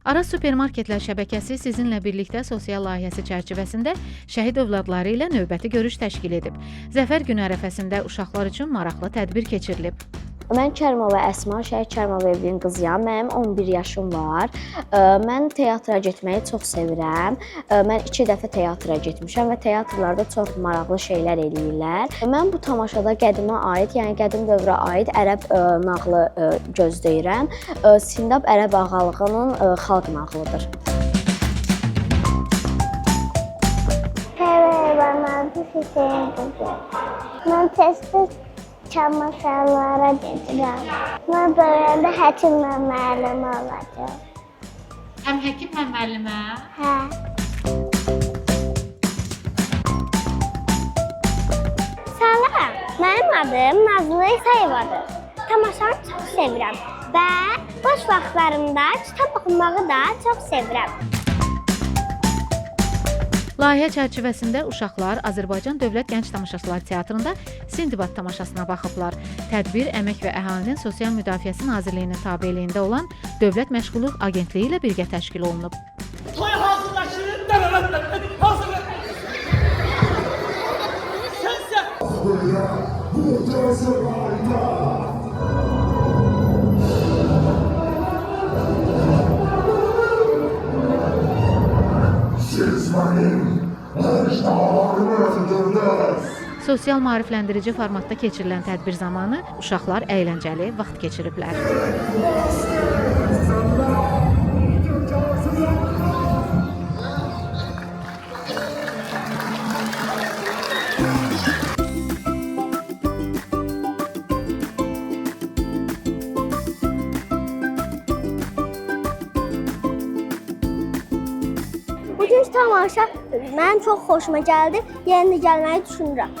Araz Supermarketlər şəbəkəsi sizinlə birlikdə sosial layihəsi çərçivəsində şəhid övladları ilə növbəti görüş təşkil edib. Zəfər günü ərəfəsində uşaqlar üçün maraqlı tədbir keçirilib. Mən Kərimova Əsma, Şəhid Kərimov evlinin qızıyam. Mənim 11 yaşım var. Mən teatra getməyi çox sevirəm. Mən 2 dəfə teatra getmişəm və teatrlarda çox maraqlı şeylər eləyirlər. Mən bu tamaşada qədimə aid, yəni qədim dövrə aid ərəb nağılı gözləyirəm. Sindab ərəb ağalığının xalq nağılıdır. Mən Hüseyn qızı. Mən tez-tez tamaşalara gedirəm. Mən böyüyəndə həkimlə müəllim olacağam. Həm həkim, həm müəllimə? Hə. Salam, mənim adım Nazlı İsayevadır. Tamaşanı çox sevirəm və boş vaxtlarımda kitab oxumağı da çox sevirəm. Layihə çərçivəsində uşaqlar Azərbaycan Dövlət Gənc Tamaşaçılar Teatrında Sindbad tamaşasına baxıblar. Tədbir Əmək və Əhalinin Sosial Müdafiəsi Nazirliyinin tabeliyində olan Dövlət Məşğulluq Agentliyi ilə birgə təşkil olunub. Toy hazırlaşın, hazırlaşın. Sənsə. Siz mənim əcdalarımı öldürdünüz. Sosial maarifləndirici formatda keçirilən tədbir zamanı uşaqlar əyləncəli vaxt keçiriblər. Bugünkü tamaşa mənim çox xoşuma gəldi. Yeni gəlməyi düşünürəm.